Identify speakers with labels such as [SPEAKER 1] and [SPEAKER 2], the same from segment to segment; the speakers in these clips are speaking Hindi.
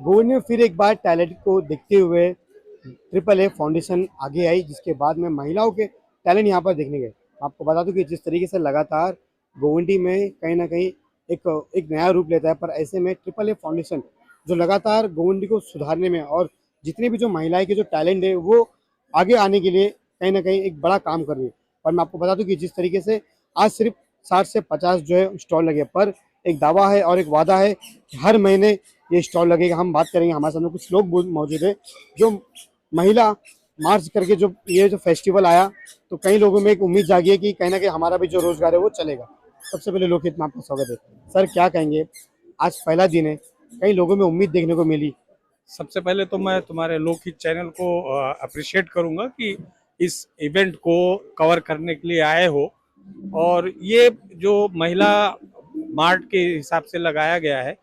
[SPEAKER 1] गोविंद में फिर एक बार टैलेंट को देखते हुए ट्रिपल ए फाउंडेशन आगे आई, जिसके बाद में महिलाओं के टैलेंट यहाँ पर देखने गए। आपको बता दूं कि जिस तरीके से लगातार गोविंदी में कहीं ना कहीं एक एक नया रूप लेता है, पर ऐसे में ट्रिपल ए फाउंडेशन जो लगातार गोविंदी को सुधारने में और जितने भी जो महिलाएं के जो टैलेंट है वो आगे आने के लिए कहीं ना कहीं एक बड़ा काम कर रही है। पर मैं आपको बता दूं कि जिस तरीके से आज सिर्फ 60 से 50 जो है स्टॉल लगे, पर एक दावा है और एक वादा है कि हर महीने ये स्टॉल लगेगा। हम बात करेंगे, हमारे सामने कुछ लोग मौजूद है जो महिला मार्च करके जो ये जो फेस्टिवल आया, तो कई लोगों में एक उम्मीद जागी है कि कहीं ना कहीं हमारा भी जो रोजगार है वो चलेगा। सबसे पहले लोकहित में आपका स्वागत है। सर, क्या कहेंगे, आज पहला दिन है, कई लोगों में उम्मीद देखने को मिली।
[SPEAKER 2] सबसे पहले तो मैं तुम्हारे लोकहित चैनल को अप्रिशिएट करूंगा कि इस इवेंट को कवर करने के लिए आए हो। और ये जो महिला मार्ट के हिसाब से लगाया गया है,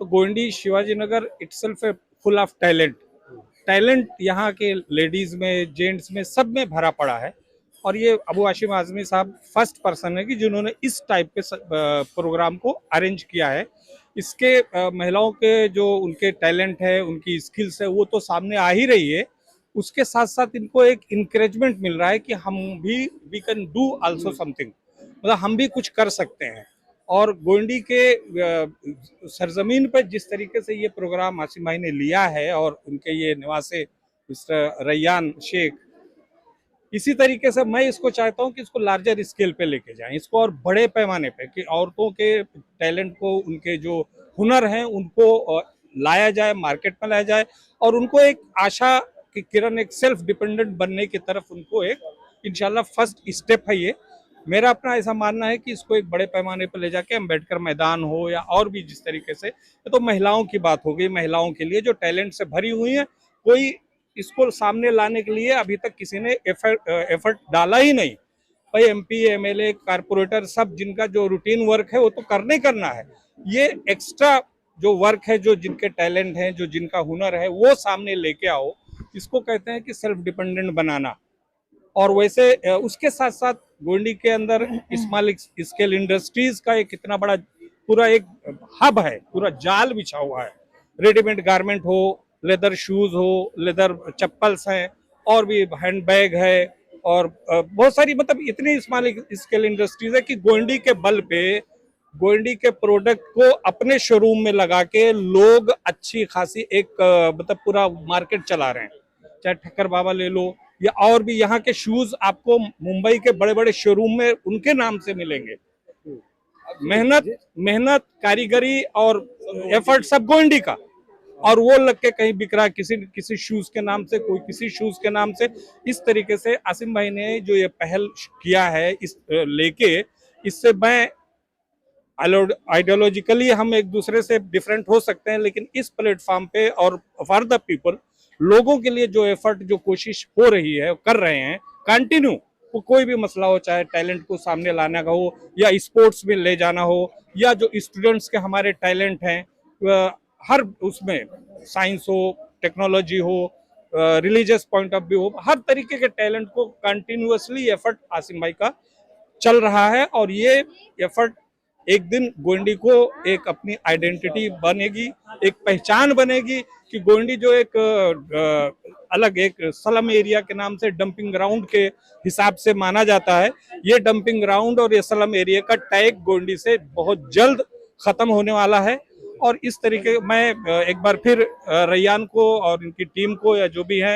[SPEAKER 2] तो Gondi Shivaji Nagar itself a full of talent. Talent यहाँ के लेडीज में, जेंट्स में, सब में भरा पड़ा है। और ये अबू हाशिम आजमी साहब फर्स्ट पर्सन है कि जिन्होंने इस टाइप के प्रोग्राम को अरेंज किया है। इसके महिलाओं के जो उनके टैलेंट है, उनकी स्किल्स है, वो तो सामने आ ही रही है। उसके साथ साथ इनको एक इंकरेजमेंट मिल रहा है कि हम भी we can do also something, मतलब हम भी कुछ कर सकते हैं। और गोंडी के सरजमीन पर जिस तरीके से ये प्रोग्राम आसिम भाई ने लिया है और उनके ये निवासी मिस्टर रैयान शेख, इसी तरीके से मैं इसको चाहता हूं कि इसको लार्जर स्केल पे लेके जाएं, इसको और बड़े पैमाने पे, कि औरतों के टैलेंट को, उनके जो हुनर हैं उनको लाया जाए, मार्केट में लाया जाए, और उनको एक आशा की किरण, एक सेल्फ डिपेंडेंट बनने की तरफ उनको एक इंशाल्लाह फर्स्ट स्टेप है ये। मेरा अपना ऐसा मानना है कि इसको एक बड़े पैमाने पर ले जाके अम्बेडकर मैदान हो या और भी जिस तरीके से, ये तो महिलाओं की बात हो गई, महिलाओं के लिए जो टैलेंट से भरी हुई है, कोई इसको सामने लाने के लिए अभी तक किसी ने एफर्ट डाला ही नहीं। भाई एमपी, एमएलए, कारपोरेटर सब जिनका जो रूटीन वर्क है वो तो करना है। ये एक्स्ट्रा जो वर्क है, जो जिनके टैलेंट हैं, जो जिनका हुनर है, वो सामने लेके आओ। इसको कहते हैं कि सेल्फ डिपेंडेंट बनाना। और वैसे उसके साथ साथ गोंडी के अंदर स्मॉल स्केल इंडस्ट्रीज का एक कितना बड़ा पूरा एक हब है, पूरा जाल बिछा हुआ है। रेडीमेड गारमेंट हो, लेदर शूज हो, लेदर चप्पल्स हैं, और भी हैंड बैग है, और बहुत सारी, मतलब इतनी स्मॉल स्केल इंडस्ट्रीज है कि गोंडी के बल पे, गोंडी के प्रोडक्ट को अपने शोरूम में लगा के लोग अच्छी खासी एक मतलब पूरा मार्केट चला रहे हैं। चाहे ठक्कर बाबा ले लो, या और भी यहाँ के शूज आपको मुंबई के बड़े बड़े शोरूम में उनके नाम से मिलेंगे। मेहनत, कारीगरी और एफर्ट सब गोंडी का, और वो लग के कहीं बिक रहा है किसी शूज के नाम से, कोई किसी शूज के नाम से। इस तरीके से आसिम भाई ने जो ये पहल किया है, इस लेके, इससे मैं आइडियोलॉजिकली हम एक दूसरे से डिफरेंट हो सकते हैं, लेकिन इस प्लेटफॉर्म पे और फॉर द पीपल, लोगों के लिए जो एफर्ट, जो कोशिश हो रही है, कर रहे हैं कंटिन्यू, वो कोई भी मसला हो, चाहे टैलेंट को सामने लाना का हो, या स्पोर्ट्स में ले जाना हो, या जो स्टूडेंट्स के हमारे टैलेंट हैं हर उसमें, साइंस हो, टेक्नोलॉजी हो, रिलीजियस पॉइंट ऑफ व्यू हो, हर तरीके के टैलेंट को कंटिन्यूअसली एफर्ट आसिम भाई का चल रहा है। और ये एफर्ट एक दिन गोंडी को एक अपनी आइडेंटिटी बनेगी, एक पहचान बनेगी कि गोंडी जो एक अलग एक स्लम एरिया के नाम से डंपिंग ग्राउंड के हिसाब से माना जाता है, ये डंपिंग ग्राउंड और ये स्लम एरिया का टैग गोंडी से बहुत जल्द खत्म होने वाला है। और इस तरीके मैं एक बार फिर रैयान को और इनकी टीम को, या जो भी है,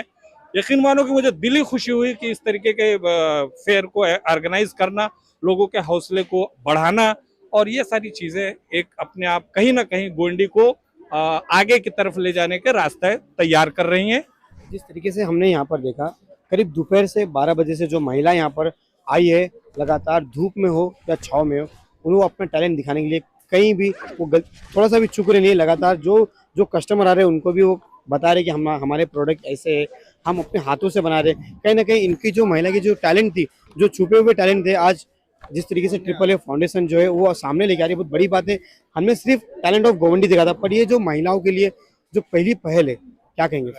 [SPEAKER 2] यकीन मानो कि मुझे दिली खुशी हुई कि इस तरीके के फेयर को ऑर्गेनाइज करना, लोगों के हौसले को बढ़ाना, और ये सारी चीजें एक अपने आप कहीं ना कहीं गोंडी को आगे की तरफ ले जाने के रास्ते तैयार कर रही हैं।
[SPEAKER 1] जिस तरीके से हमने यहाँ पर देखा, करीब दोपहर से 12 बजे से जो महिला यहाँ पर आई है, लगातार धूप में हो या छाव में हो, उन्होंने अपना टैलेंट दिखाने के लिए कहीं भी वो थोड़ा सा भी चुक रहे नहीं। लगातार जो कस्टमर आ रहे हैं उनको भी वो बता रहे कि हमारे प्रोडक्ट ऐसे है, हम अपने हाथों से बना रहे। कहीं ना कहीं इनकी जो महिला की जो टैलेंट थी, जो छुपे हुए टैलेंट थे, आज जिस तरीके से ट्रिपल ए फाउंडेशन जो है वो सामने लेके आ रही है, बहुत बड़ी बात है। हमने सिर्फ टैलेंट ऑफ गोवंडी देखा था, पर ये जो महिलाओं के लिए जो पहली पहल है, क्या कहेंगे?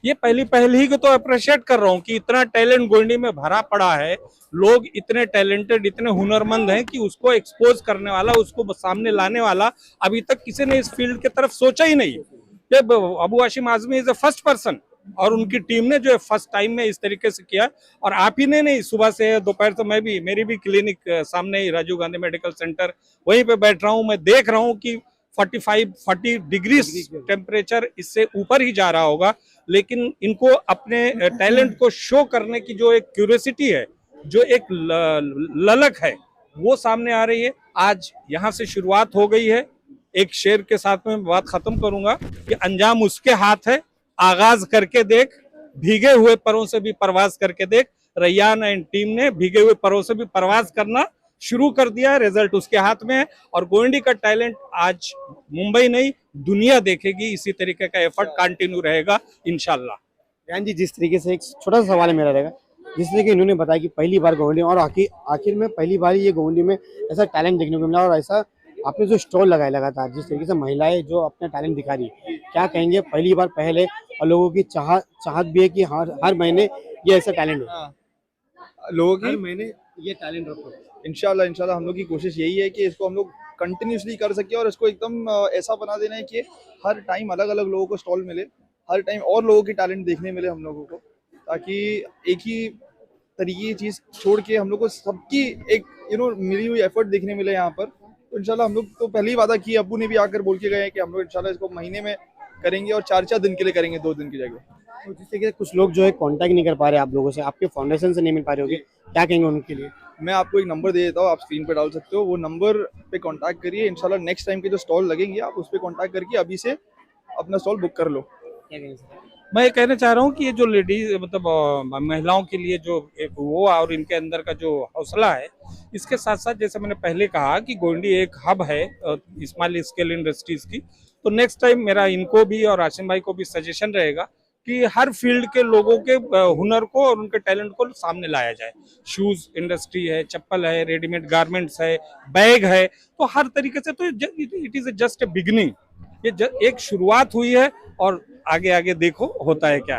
[SPEAKER 2] ये पहली पहल ही को तो अप्रिशिएट कर रहा हूँ कि इतना टैलेंट गोंडी में भरा पड़ा है, लोग इतने टैलेंटेड, इतने हुनरमंद हैं कि उसको एक्सपोज करने वाला, उसको सामने लाने वाला अभी तक किसी ने इस फील्ड की तरफ सोचा ही नहीं। ये Abu Hashim Azmi is the first person, और उनकी टीम ने जो फर्स्ट टाइम में इस तरीके से किया। और आप ही ने नहीं, सुबह से दोपहर से मैं भी, मेरी भी क्लिनिक सामने ही राजीव गांधी मेडिकल सेंटर, वहीं पे बैठ रहा हूँ, मैं देख रहा हूँ कि 45-40 डिग्री टेम्परेचर, इससे ऊपर ही जा रहा होगा, लेकिन इनको अपने टैलेंट को शो करने की जो एक क्यूरियोसिटी है, जो एक ललक है, वो सामने आ रही है। आज यहाँ से शुरुआत हो गई है। एक शेर के साथ में बात खत्म करूंगा कि अंजाम उसके हाथ है, आगाज करके देख, भीगे हुए परों से भी परवाज करके देख। रैयान एंड टीम ने भीगे हुए परों से भी परवाज करना शुरू कर दिया है, रिजल्ट उसके हाथ में है। और गोविंदी का टैलेंट आज मुंबई नहीं, दुनिया देखेगी। इसी तरीके का एफर्ट कंटिन्यू रहेगा इंशाल्लाह।
[SPEAKER 1] रेहान जी, जिस तरीके से एक छोटा सा सवाल है मेरा रहेगा, जिस तरीके इन्होंने बताया कि पहली बार गोवंडी, और आखिर में पहली बार ये गोवंडी में ऐसा टैलेंट देखने को मिला, और ऐसा आपने जो स्टॉल लगाया लगातार, जिस तरीके से महिलाएं जो अपना टैलेंट दिखा रही है, क्या कहेंगे? पहली बार पहले, और लोगों की चाहत भी है कि हर महीने ये ऐसा टैलेंट हो,
[SPEAKER 3] हाँ, लोगों
[SPEAKER 1] हर
[SPEAKER 3] की
[SPEAKER 1] महीने ये टैलेंट रखो।
[SPEAKER 3] इंशाल्लाह इंशाल्लाह हम लोग की कोशिश यही है कि इसको हम लोग कंटिन्यूसली कर सके, और इसको एकदम ऐसा बना देना है कि हर टाइम अलग अलग लोगों को स्टॉल मिले, हर टाइम और लोगों की टैलेंट देखने मिले हम लोगों को, ताकि एक ही तरीके की चीज़ छोड़ के हम लोग को सबकी एक मिली हुई एफर्ट देखने मिले यहाँ पर। तो इंशाल्लाह हम लोग तो पहले ही वादा किया, अब्बू ने भी आकर बोल के गए हैं कि हम लोग इंशाल्लाह इसको महीने में करेंगे, और 4-4 दिन के लिए करेंगे, 2 दिन की जगह।
[SPEAKER 1] तो जिस तरीके से कुछ लोग जो है कांटेक्ट नहीं कर पा रहे आप लोगों से, आपके फाउंडेशन से नहीं मिल पा रहे होगे, क्या कहेंगे उनके लिए?
[SPEAKER 3] मैं आपको एक नंबर दे देता हूँ, आप स्क्रीन पे डाल सकते हो, वो नंबर पे कांटेक्ट करिए। इंशाल्लाह नेक्स्ट टाइम के जो स्टॉल लगेंगे आप उस पर कांटेक्ट करके अभी से अपना स्टॉल बुक कर लो।
[SPEAKER 1] क्या कहेंगे सर?
[SPEAKER 2] मैं ये कहना चाह रहा हूँ कि ये जो लेडीज, मतलब महिलाओं के लिए जो एक वो और इनके अंदर का जो हौसला है, इसके साथ साथ जैसे मैंने पहले कहा कि गोंडी एक हब है स्मॉल स्केल इंडस्ट्रीज की। तो नेक्स्ट टाइम मेरा इनको भी और आसिम भाई को भी सजेशन रहेगा कि हर फील्ड के लोगों के हुनर को और उनके टैलेंट को सामने लाया जाए। शूज इंडस्ट्री है, चप्पल है, रेडीमेड गारमेंट्स है, बैग है, तो हर तरीके से, तो it is just a beginning. ये एक शुरुआत हुई है, और आगे आगे देखो होता है क्या।